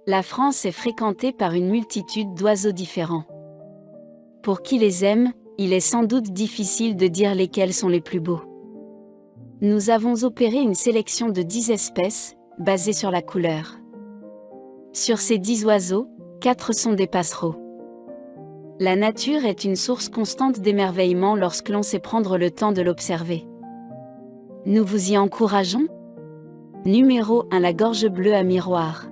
La France est fréquentée par une multitude d'oiseaux différents. Pour qui les aime, il est sans doute difficile de dire lesquels sont les plus beaux. Nous avons opéré une sélection de 10 espèces, basée sur la couleur. Sur ces 10 oiseaux, 4 sont des passereaux. La nature est une source constante d'émerveillement lorsque l'on sait prendre le temps de l'observer. Nous vous y encourageons. Numéro 1. La gorge bleue à miroir.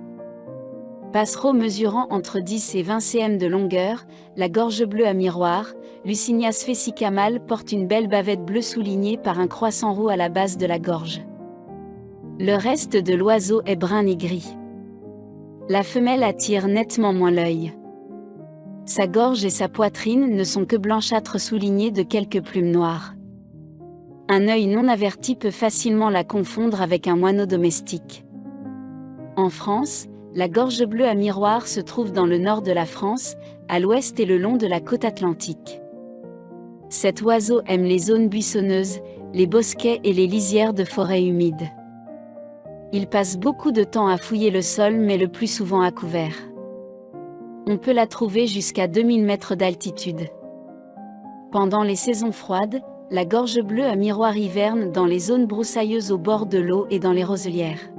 Passereau mesurant entre 10 et 20 cm de longueur, la gorge bleue à miroir, Lucinias fessica mâle porte une belle bavette bleue soulignée par un croissant roux à la base de la gorge. Le reste de l'oiseau est brun et gris. La femelle attire nettement moins l'œil. Sa gorge et sa poitrine ne sont que blanchâtres soulignées de quelques plumes noires. Un œil non averti peut facilement la confondre avec un moineau domestique. En France, la gorge bleue à miroir se trouve dans le nord de la France, à l'ouest et le long de la côte atlantique. Cet oiseau aime les zones buissonneuses, les bosquets et les lisières de forêts humides. Il passe beaucoup de temps à fouiller le sol mais le plus souvent à couvert. On peut la trouver jusqu'à 2000 mètres d'altitude. Pendant les saisons froides, la gorge bleue à miroir hiverne dans les zones broussailleuses au bord de l'eau et dans les roselières.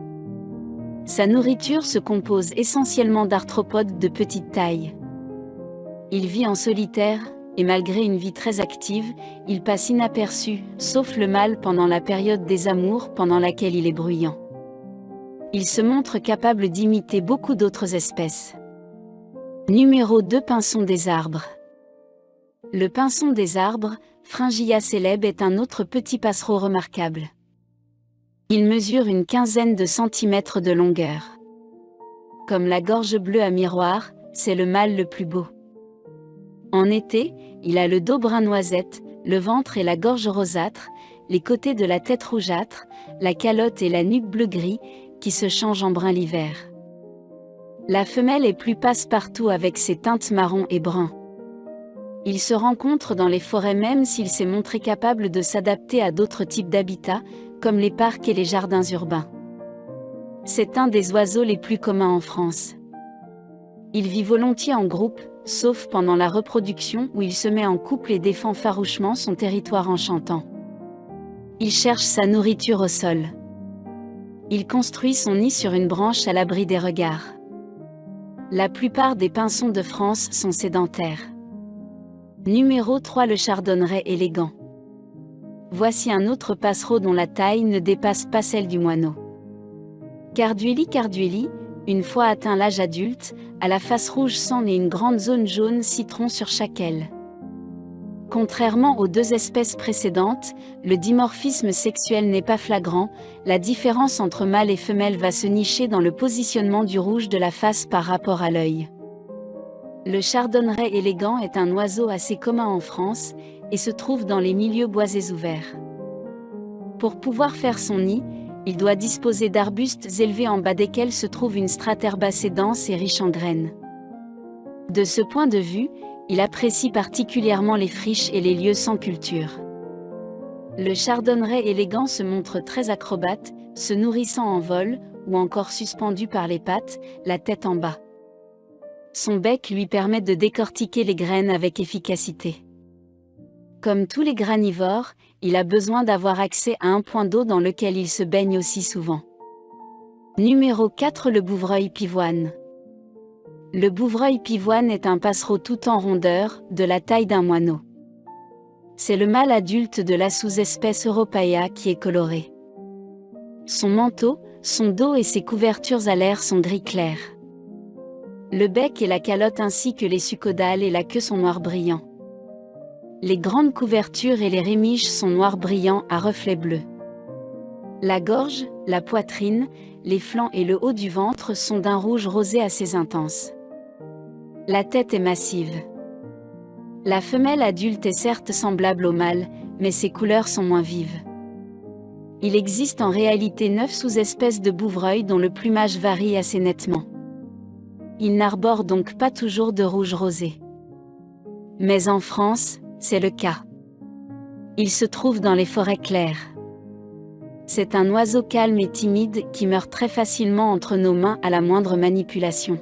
Sa nourriture se compose essentiellement d'arthropodes de petite taille. Il vit en solitaire, et malgré une vie très active, il passe inaperçu, sauf le mâle pendant la période des amours pendant laquelle il est bruyant. Il se montre capable d'imiter beaucoup d'autres espèces. Numéro 2. Pinson des arbres. Le pinson des arbres, Fringilla célèbre, est un autre petit passereau remarquable. Il mesure une quinzaine de centimètres de longueur. Comme la gorge bleue à miroir, c'est le mâle le plus beau. En été, il a le dos brun noisette, le ventre et la gorge rosâtre, les côtés de la tête rougeâtre, la calotte et la nuque bleu-gris, qui se changent en brun l'hiver. La femelle est plus passe-partout avec ses teintes marron et brun. Il se rencontre dans les forêts même s'il s'est montré capable de s'adapter à d'autres types d'habitats, comme les parcs et les jardins urbains. C'est un des oiseaux les plus communs en France. Il vit volontiers en groupe, sauf pendant la reproduction où il se met en couple et défend farouchement son territoire en chantant. Il cherche sa nourriture au sol. Il construit son nid sur une branche à l'abri des regards. La plupart des pinsons de France sont sédentaires. Numéro 3. Le chardonneret élégant. Voici un autre passereau dont la taille ne dépasse pas celle du moineau. Carduelie, une fois atteint l'âge adulte, a la face rouge sang et une grande zone jaune citron sur chaque aile. Contrairement aux 2 espèces précédentes, le dimorphisme sexuel n'est pas flagrant, la différence entre mâle et femelle va se nicher dans le positionnement du rouge de la face par rapport à l'œil. Le chardonneret élégant est un oiseau assez commun en France, et se trouve dans les milieux boisés ouverts. Pour pouvoir faire son nid, il doit disposer d'arbustes élevés en bas desquels se trouve une strate herbacée dense et riche en graines. De ce point de vue, il apprécie particulièrement les friches et les lieux sans culture. Le chardonneret élégant se montre très acrobate, se nourrissant en vol, ou encore suspendu par les pattes, la tête en bas. Son bec lui permet de décortiquer les graines avec efficacité. Comme tous les granivores, il a besoin d'avoir accès à un point d'eau dans lequel il se baigne aussi souvent. Numéro 4. Le bouvreuil pivoine. Le bouvreuil pivoine est un passereau tout en rondeur, de la taille d'un moineau. C'est le mâle adulte de la sous-espèce Europaea qui est coloré. Son manteau, son dos et ses couvertures alaires sont gris clair. Le bec et la calotte ainsi que les succaudales et la queue sont noirs brillants. Les grandes couvertures et les rémiges sont noirs brillants à reflets bleus. La gorge, la poitrine, les flancs et le haut du ventre sont d'un rouge rosé assez intense. La tête est massive. La femelle adulte est certes semblable au mâle, mais ses couleurs sont moins vives. Il existe en réalité 9 sous-espèces de bouvreuil dont le plumage varie assez nettement. Il n'arbore donc pas toujours de rouge rosé. Mais en France, c'est le cas. Il se trouve dans les forêts claires. C'est un oiseau calme et timide qui meurt très facilement entre nos mains à la moindre manipulation.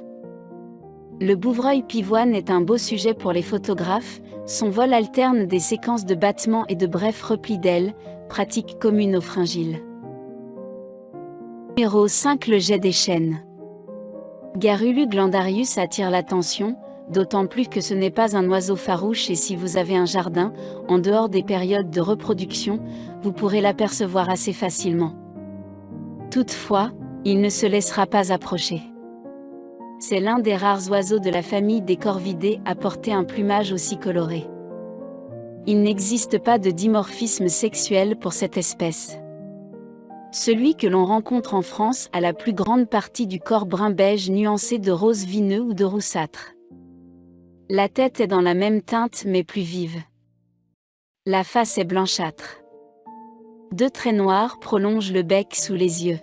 Le bouvreuil pivoine est un beau sujet pour les photographes, son vol alterne des séquences de battements et de brefs replis d'ailes, pratique commune aux fringiles. Numéro 5. Le jet des chênes. Garrulu glandarius attire l'attention, d'autant plus que ce n'est pas un oiseau farouche et si vous avez un jardin, en dehors des périodes de reproduction, vous pourrez l'apercevoir assez facilement. Toutefois, il ne se laissera pas approcher. C'est l'un des rares oiseaux de la famille des corvidés à porter un plumage aussi coloré. Il n'existe pas de dimorphisme sexuel pour cette espèce. Celui que l'on rencontre en France a la plus grande partie du corps brun-beige nuancé de rose vineux ou de roussâtre. La tête est dans la même teinte mais plus vive. La face est blanchâtre. 2 traits noirs prolongent le bec sous les yeux.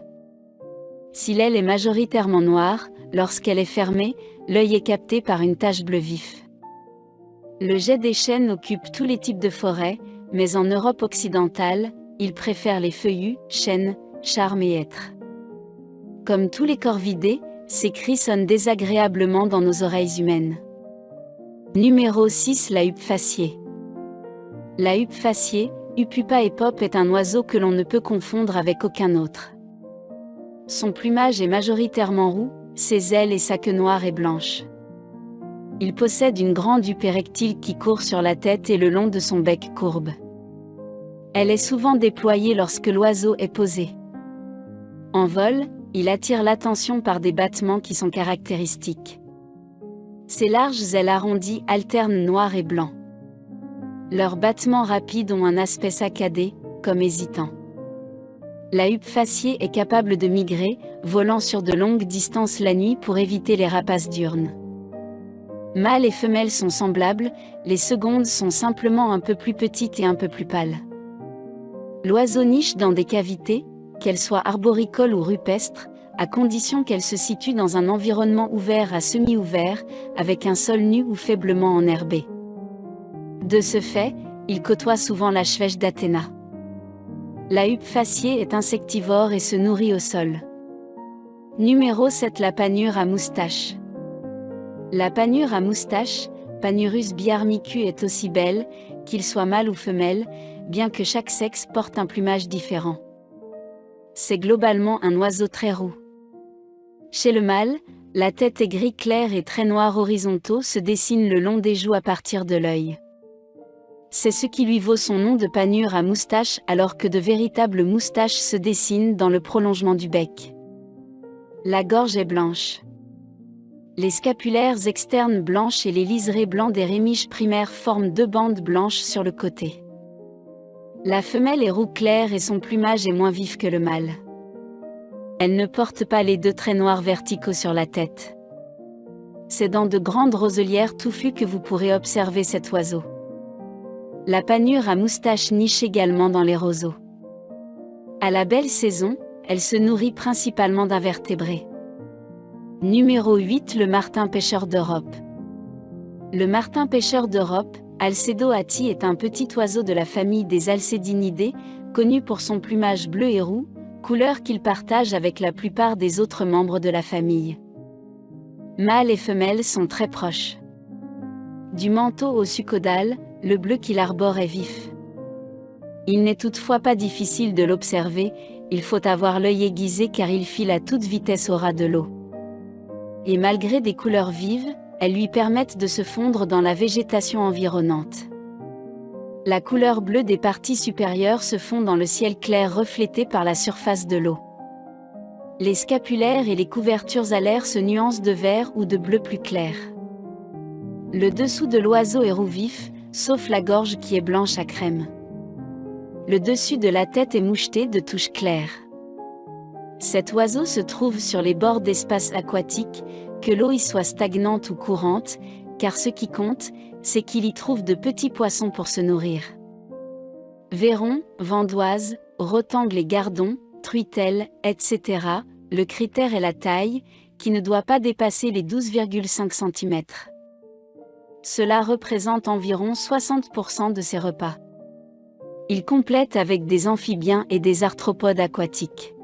Si l'aile est majoritairement noire, lorsqu'elle est fermée, l'œil est capté par une tache bleu vif. Le jet des chênes occupe tous les types de forêts, mais en Europe occidentale, il préfère les feuillus, chênes, charmes et hêtres. Comme tous les corvidés, ces cris sonnent désagréablement dans nos oreilles humaines. Numéro 6. La huppe faciée. La huppe faciée, Upupa epop est un oiseau que l'on ne peut confondre avec aucun autre. Son plumage est majoritairement roux, ses ailes et sa queue noire et blanche. Il possède une grande huppe érectile qui court sur la tête et le long de son bec courbe. Elle est souvent déployée lorsque l'oiseau est posé. En vol, il attire l'attention par des battements qui sont caractéristiques. Ses larges ailes arrondies alternent noir et blanc. Leurs battements rapides ont un aspect saccadé, comme hésitant. La huppe faciée est capable de migrer, volant sur de longues distances la nuit pour éviter les rapaces diurnes. Mâles et femelles sont semblables, les secondes sont simplement un peu plus petites et un peu plus pâles. L'oiseau niche dans des cavités, qu'elles soient arboricoles ou rupestres, à condition qu'elles se situent dans un environnement ouvert à semi-ouvert, avec un sol nu ou faiblement enherbé. De ce fait, il côtoie souvent la chevêche d'Athéna. La huppe faciée est insectivore et se nourrit au sol. Numéro 7. La panure à moustache. La panure à moustache, Panurus biarmicu est aussi belle, qu'il soit mâle ou femelle, bien que chaque sexe porte un plumage différent. C'est globalement un oiseau très roux. Chez le mâle, la tête est gris clair et traits noirs horizontaux se dessinent le long des joues à partir de l'œil. C'est ce qui lui vaut son nom de panure à moustache alors que de véritables moustaches se dessinent dans le prolongement du bec. La gorge est blanche. Les scapulaires externes blanches et les liserés blancs des rémiges primaires forment 2 bandes blanches sur le côté. La femelle est roux clair et son plumage est moins vif que le mâle. Elle ne porte pas les 2 traits noirs verticaux sur la tête. C'est dans de grandes roselières touffues que vous pourrez observer cet oiseau. La panure à moustache niche également dans les roseaux. À la belle saison, elle se nourrit principalement d'invertébrés. Numéro 8. Le martin pêcheur d'Europe. Le martin pêcheur d'Europe, Alcedo ati, est un petit oiseau de la famille des Alcédinidés, connu pour son plumage bleu et roux, couleur qu'il partage avec la plupart des autres membres de la famille. Mâles et femelles sont très proches. Du manteau au sus-caudal, le bleu qu'il arbore est vif. Il n'est toutefois pas difficile de l'observer, il faut avoir l'œil aiguisé car il file à toute vitesse au ras de l'eau. Et malgré des couleurs vives, elles lui permettent de se fondre dans la végétation environnante. La couleur bleue des parties supérieures se fond dans le ciel clair reflété par la surface de l'eau. Les scapulaires et les couvertures alaires se nuancent de vert ou de bleu plus clair. Le dessous de l'oiseau est roux vif, sauf la gorge qui est blanche à crème. Le dessus de la tête est moucheté de touches claires. Cet oiseau se trouve sur les bords d'espaces aquatiques, que l'eau y soit stagnante ou courante, car ce qui compte, c'est qu'il y trouve de petits poissons pour se nourrir. Vairons, vandoises, rotangles et gardons, truitelles, etc., le critère est la taille, qui ne doit pas dépasser les 12,5 cm. Cela représente environ 60% de ses repas. Il complète avec des amphibiens et des arthropodes aquatiques.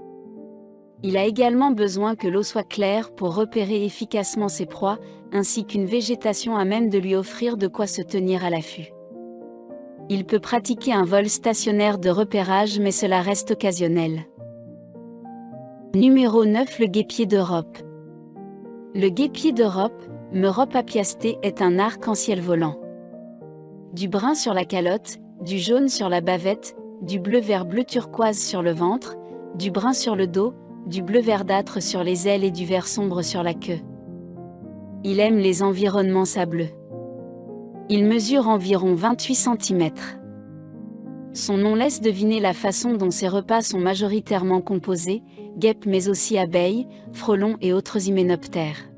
Il a également besoin que l'eau soit claire pour repérer efficacement ses proies, ainsi qu'une végétation à même de lui offrir de quoi se tenir à l'affût. Il peut pratiquer un vol stationnaire de repérage, mais cela reste occasionnel. Numéro 9. Le guêpier d'Europe. Le guêpier d'Europe, Merope apiastée, est un arc-en-ciel volant. Du brun sur la calotte, du jaune sur la bavette, du bleu vert bleu turquoise sur le ventre, du brun sur le dos, du bleu verdâtre sur les ailes et du vert sombre sur la queue. Il aime les environnements sableux. Il mesure environ 28 cm. Son nom laisse deviner la façon dont ses repas sont majoritairement composés, guêpes mais aussi abeilles, frelons et autres hyménoptères.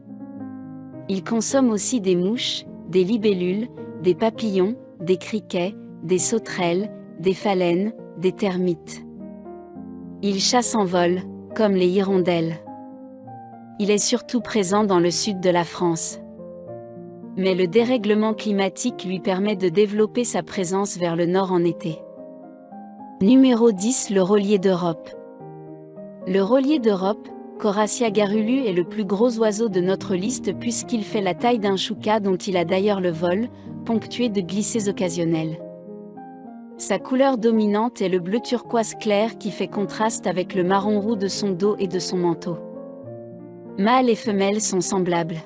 Il consomme aussi des mouches, des libellules, des papillons, des criquets, des sauterelles, des phalènes, des termites. Il chasse en vol, comme les hirondelles. Il est surtout présent dans le sud de la France. Mais le dérèglement climatique lui permet de développer sa présence vers le nord en été. Numéro 10. Le rollier d'Europe. Le rollier d'Europe, Coracia garrulu, est le plus gros oiseau de notre liste puisqu'il fait la taille d'un choucas dont il a d'ailleurs le vol, ponctué de glissées occasionnelles. Sa couleur dominante est le bleu turquoise clair qui fait contraste avec le marron roux de son dos et de son manteau. Mâles et femelles sont semblables.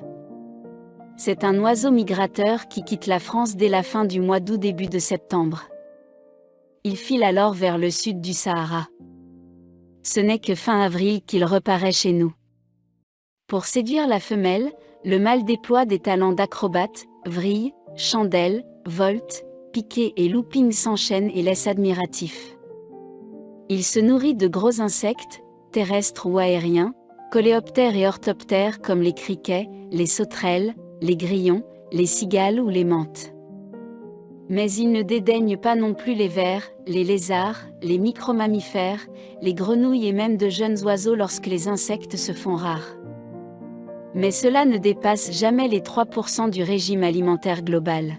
C'est un oiseau migrateur qui quitte la France dès la fin du mois d'août début de septembre. Il file alors vers le sud du Sahara. Ce n'est que fin avril qu'il reparaît chez nous. Pour séduire la femelle, le mâle déploie des talents d'acrobate, vrille, chandelle, volte, piqué et looping s'enchaînent et laisse admiratif. Il se nourrit de gros insectes, terrestres ou aériens, coléoptères et orthoptères comme les criquets, les sauterelles, les grillons, les cigales ou les mantes. Mais il ne dédaigne pas non plus les vers, les lézards, les micromammifères, les grenouilles et même de jeunes oiseaux lorsque les insectes se font rares. Mais cela ne dépasse jamais les 3% du régime alimentaire global.